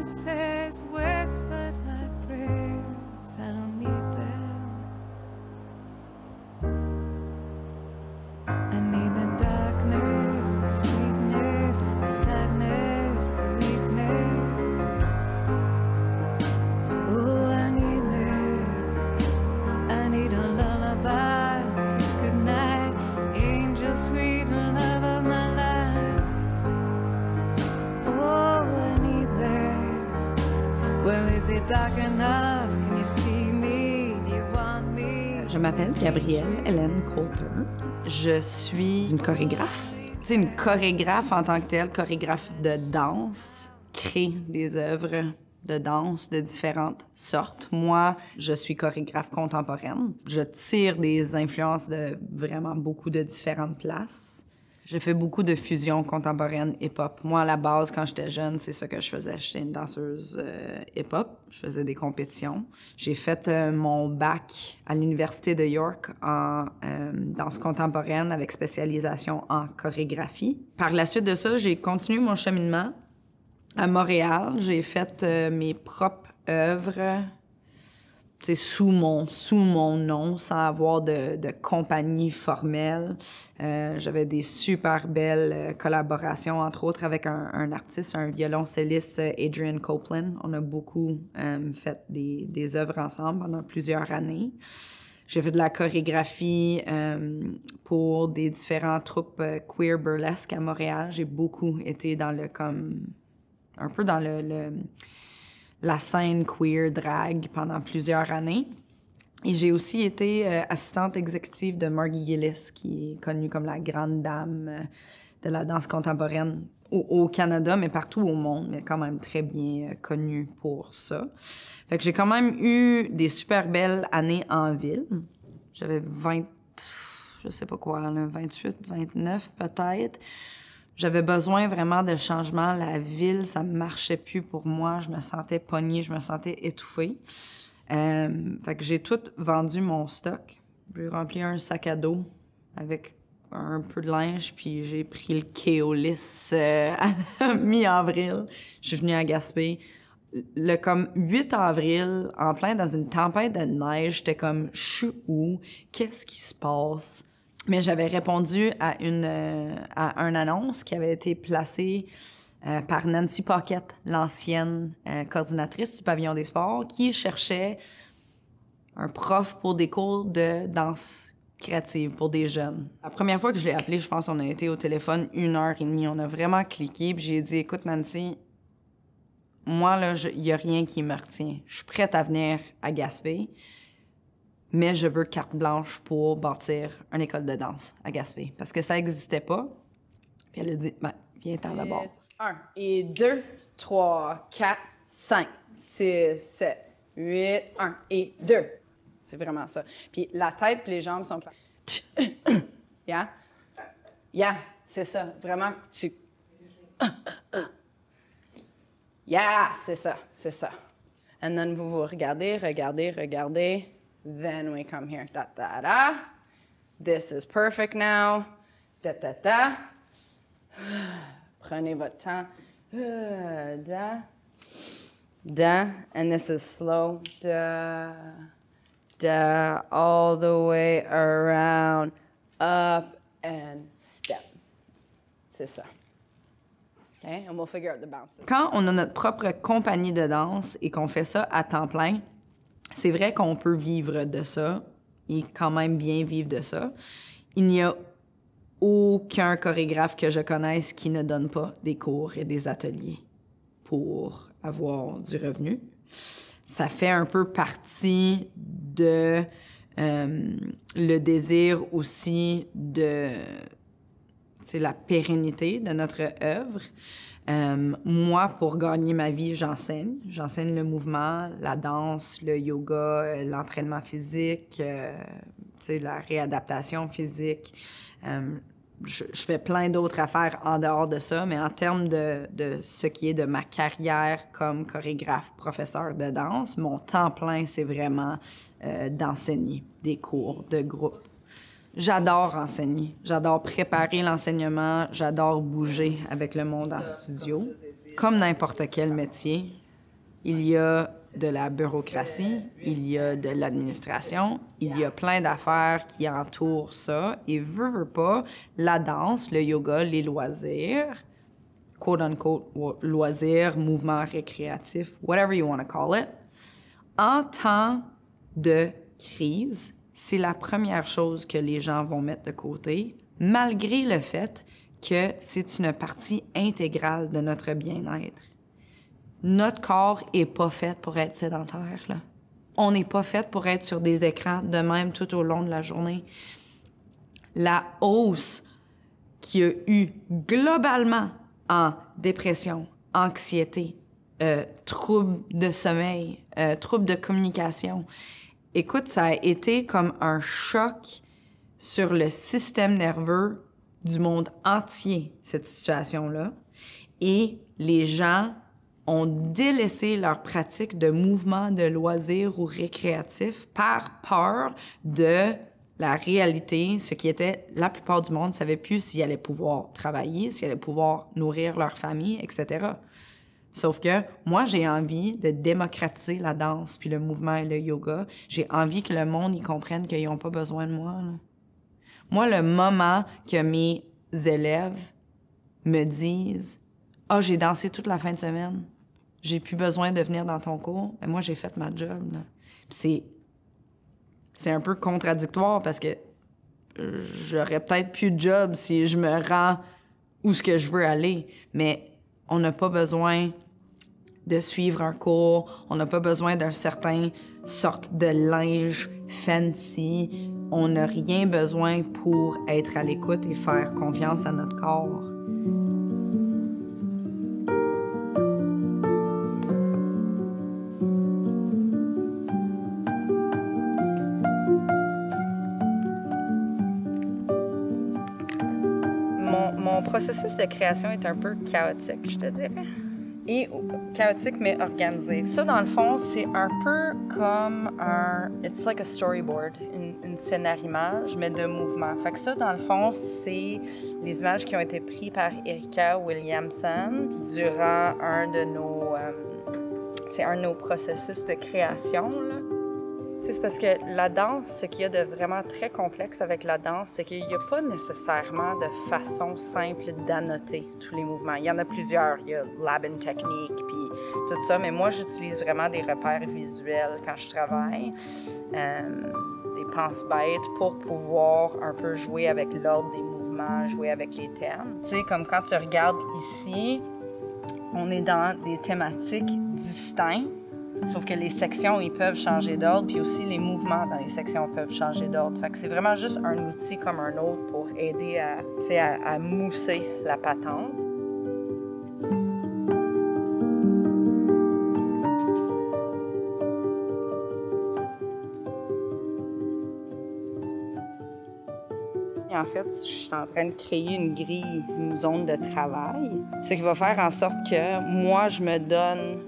silences whispered like prayers. I don't need them. I need the darkness, the sweetness, the sadness, the weakness. Oh, I need this. I need a lullaby, a kiss goodnight, angel sweet love of my life. Oh, I need this. Well, is it dark enough? Can you see me? Do you want me? Je m'appelle Gabrielle Hélène Coulter. Je suis une chorégraphe. Tu sais, une chorégraphe en tant que telle, chorégraphe de danse, crée des œuvres de danse de différentes sortes. Moi, je suis chorégraphe contemporaine. Je tire des influences de vraiment beaucoup de différentes places. Je fais beaucoup de fusion contemporaine hip-hop. Moi, à la base, quand j'étais jeune, c'est ça que je faisais. J'étais une danseuse hip-hop. Je faisais des compétitions. J'ai fait mon bac à l'Université de York en danse contemporaine avec spécialisation en chorégraphie. Par la suite de ça, j'ai continué mon cheminement à Montréal. J'ai fait mes propres œuvres sous mon nom, sans avoir de compagnie formelle. J'avais des super belles collaborations, entre autres avec un artiste, un violoncelliste, Adrian Copeland. On a beaucoup fait des œuvres ensemble pendant plusieurs années. J'ai fait de la chorégraphie pour des différentes troupes queer burlesque à Montréal. J'ai beaucoup été dans un peu dans la scène queer drag pendant plusieurs années. Et j'ai aussi été assistante exécutive de Margie Gillis, qui est connue comme la grande dame de la danse contemporaine au Canada, mais partout au monde, mais quand même très bien connue pour ça. Fait que j'ai quand même eu des super belles années en ville. J'avais 28, 29 peut-être. J'avais besoin vraiment de changement. La ville, ça ne marchait plus pour moi. Je me sentais pognée, je me sentais étouffée. Fait que j'ai tout vendu mon stock. J'ai rempli un sac à dos avec un peu de linge, puis j'ai pris le Keolis à mi-avril. Je suis venue à Gaspé. Le comme 8 avril, en plein dans une tempête de neige, j'étais comme « Je suis où? Qu'est-ce qui se passe? » Mais j'avais répondu à une annonce qui avait été placée par Nancy Paquette, l'ancienne coordinatrice du pavillon des sports, qui cherchait un prof pour des cours de danse créative pour des jeunes. La première fois que je l'ai appelé, je pense qu'on a été au téléphone 1h30. On a vraiment cliqué, puis j'ai dit « Écoute, Nancy, moi, là, il n'y a rien qui me retient. Je suis prête à venir à Gaspé. Mais je veux carte blanche pour bâtir une école de danse à Gaspé. Parce que ça n'existait pas. Puis elle a dit, ben, viens-t'en d'abord. 1 et 2, 3, 4, 5, 6, 7, 8, 1 et 2. C'est vraiment ça. Puis la tête puis les jambes sont... Yeah? Yeah, c'est ça. Vraiment, tu... Yeah, c'est ça, c'est ça. And then vous regardez. Then we come here, da, da, da. This is perfect now. Da, da, da. Prenez votre temps. Da, da. And this is slow. Da, da, all the way around, up and step. C'est ça. Okay? And we'll figure out the bounces. Quand on a notre propre compagnie de danse et qu'on fait ça à temps plein, c'est vrai qu'on peut vivre de ça et quand même bien vivre de ça. Il n'y a aucun chorégraphe que je connaisse qui ne donne pas des cours et des ateliers pour avoir du revenu. Ça fait un peu partie de le désir aussi de la pérennité de notre œuvre. Moi, pour gagner ma vie, j'enseigne. J'enseigne le mouvement, la danse, le yoga, l'entraînement physique, la réadaptation physique. Je fais plein d'autres affaires en dehors de ça, mais en termes de ce qui est de ma carrière comme chorégraphe, professeur de danse, mon temps plein, c'est vraiment d'enseigner des cours de groupe. J'adore enseigner, j'adore préparer l'enseignement, j'adore bouger avec le monde en studio. Comme n'importe quel métier, Il y a de la bureaucratie, il y a de l'administration, il y a plein d'affaires qui entourent ça. Et veut pas, la danse, le yoga, les loisirs, quote-unquote, loisirs, mouvements récréatifs, whatever you want to call it, en temps de crise, c'est la première chose que les gens vont mettre de côté, malgré le fait que c'est une partie intégrale de notre bien-être. Notre corps est pas fait pour être sédentaire, là. On n'est pas fait pour être sur des écrans de même tout au long de la journée. La hausse qu'il y a eu globalement en dépression, anxiété, troubles de sommeil, troubles de communication. Écoute, ça a été comme un choc sur le système nerveux du monde entier, cette situation-là. Et les gens ont délaissé leur pratique de mouvements de loisirs ou récréatifs par peur de la réalité, ce qui était, la plupart du monde ne savait plus s'ils allaient pouvoir travailler, s'ils allaient pouvoir nourrir leur famille, etc. Sauf que moi, j'ai envie de démocratiser la danse puis le mouvement et le yoga. J'ai envie que le monde y comprenne qu'ils n'ont pas besoin de moi, là. Moi, le moment que mes élèves me disent « Ah, j'ai dansé toute la fin de semaine, j'ai plus besoin de venir dans ton cours. » Ben, moi, j'ai fait ma job, là. Puis c'est un peu contradictoire parce que j'aurais peut-être plus de job si je me rends où ce que je veux aller. Mais on n'a pas besoin de suivre un cours, on n'a pas besoin d'un certain sorte de linge fancy. On n'a rien besoin pour être à l'écoute et faire confiance à notre corps. Mon processus de création est un peu chaotique, je te dirais. Et chaotique, mais organisé. Ça, dans le fond, c'est un peu comme it's like a storyboard, une scénario-image, mais de mouvement. Fait que ça, dans le fond, c'est les images qui ont été prises par Erika Williamson durant un de nos processus de création, là. C'est parce que la danse, ce qu'il y a de vraiment très complexe avec la danse, c'est qu'il n'y a pas nécessairement de façon simple d'annoter tous les mouvements. Il y en a plusieurs. Il y a Laban technique, puis tout ça. Mais moi, j'utilise vraiment des repères visuels quand je travaille, des pense-bêtes pour pouvoir un peu jouer avec l'ordre des mouvements, jouer avec les thèmes. Tu sais, comme quand tu regardes ici, on est dans des thématiques distinctes. Sauf que les sections, ils peuvent changer d'ordre, puis aussi les mouvements dans les sections peuvent changer d'ordre. Fait que c'est vraiment juste un outil comme un autre pour aider à mousser la patente. Et en fait, je suis en train de créer une grille, une zone de travail, ce qui va faire en sorte que moi, je me donne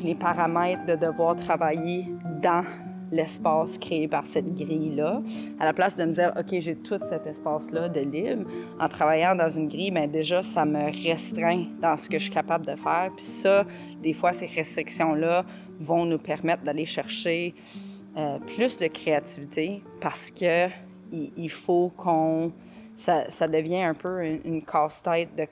les paramètres de devoir travailler dans l'espace créé par cette grille-là, à la place de me dire, OK, j'ai tout cet espace-là de libre. En travaillant dans une grille, bien déjà, ça me restreint dans ce que je suis capable de faire. Puis ça, des fois, ces restrictions-là vont nous permettre d'aller chercher plus de créativité parce que il faut qu'on... Ça devient un peu une casse-tête de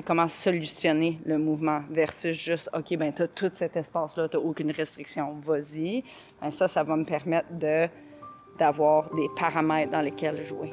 comment solutionner le mouvement versus juste, OK, ben tu as tout cet espace-là, tu n'as aucune restriction, vas-y. Ben ça va me permettre d'avoir des paramètres dans lesquels jouer.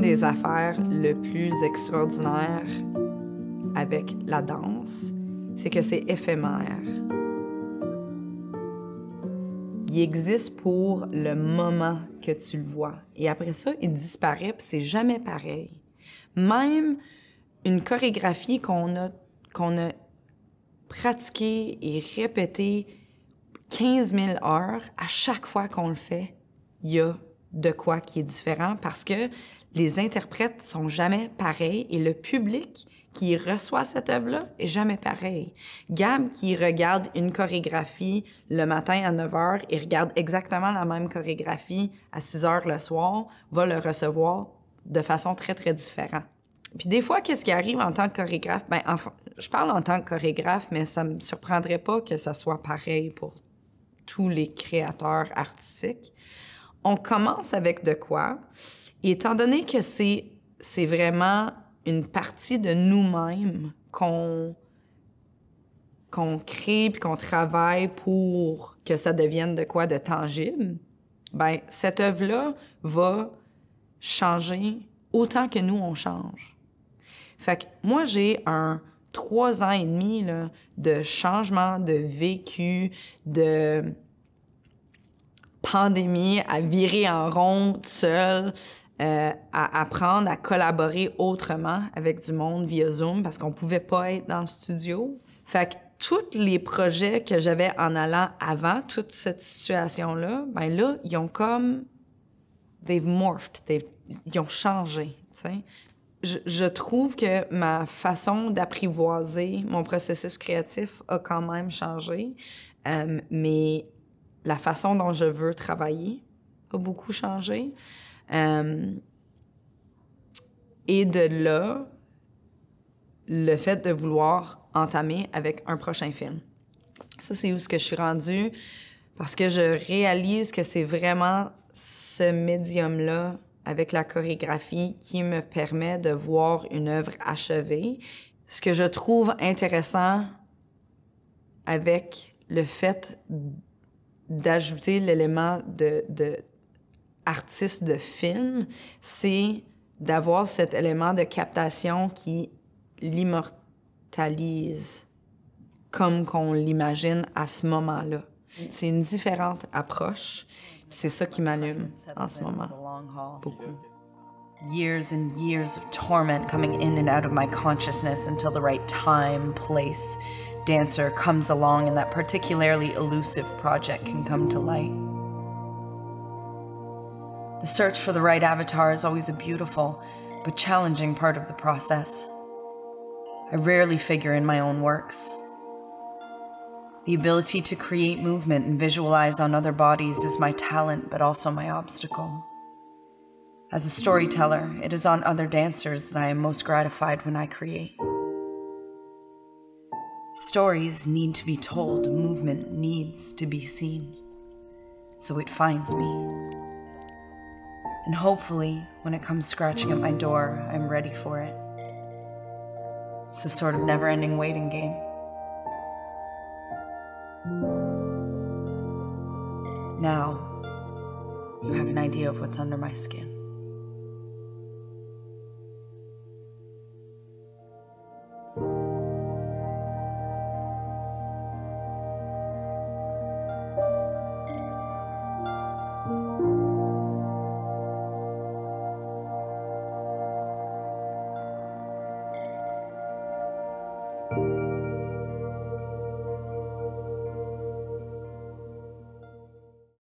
Des affaires le plus extraordinaire avec la danse, c'est que c'est éphémère. il existe pour le moment que tu le vois. Et après ça, il disparaît, puis c'est jamais pareil. Même une chorégraphie qu'on a pratiquée et répétée 15 000 heures, à chaque fois qu'on le fait, il y a de quoi qui est différent parce que les interprètes sont jamais pareils et le public qui reçoit cette œuvre-là est jamais pareil. Gab, qui regarde une chorégraphie le matin à 9 h et regarde exactement la même chorégraphie à 6 h le soir, va le recevoir de façon très, très différente. Puis des fois, qu'est-ce qui arrive en tant que chorégraphe? Ben, enfin, je parle en tant que chorégraphe, mais ça me surprendrait pas que ça soit pareil pour tous les créateurs artistiques. On commence avec de quoi? Et étant donné que c'est vraiment une partie de nous-mêmes qu'on crée puis qu'on travaille pour que ça devienne de quoi de tangible, ben cette œuvre-là va changer autant que nous, on change. Fait que moi, j'ai 3 ans et demi là, de changement, de vécu, de pandémie, à virer en rond seule, à apprendre à collaborer autrement avec du monde via Zoom parce qu'on pouvait pas être dans le studio. Fait que tous les projets que j'avais en allant avant toute cette situation-là, ben là, ils ont comme... they've morphed, ils ont changé, tu sais. Je trouve que ma façon d'apprivoiser mon processus créatif a quand même changé, mais la façon dont je veux travailler a beaucoup changé. Et de là, le fait de vouloir entamer avec un prochain film. Ça, c'est où ce que je suis rendue, parce que je réalise que c'est vraiment ce médium-là, avec la chorégraphie, qui me permet de voir une œuvre achevée. Ce que je trouve intéressant avec le fait d'ajouter l'élément de artiste de film, c'est d'avoir cet élément de captation qui l'immortalise comme qu'on l'imagine à ce moment-là. C'est une différente approche. C'est ça qui m'allume en ce moment. Beaucoup. Years and years of torment coming in and out of my consciousness until the right time, place, dancer comes along and that particularly elusive project can come to light. The search for the right avatar is always a beautiful but challenging part of the process. I rarely figure in my own works. The ability to create movement and visualize on other bodies is my talent, but also my obstacle. As a storyteller, it is on other dancers that I am most gratified when I create. Stories need to be told, movement needs to be seen. So it finds me. And hopefully, when it comes scratching at my door, I'm ready for it. It's a sort of never-ending waiting game. Now, you have an idea of what's under my skin.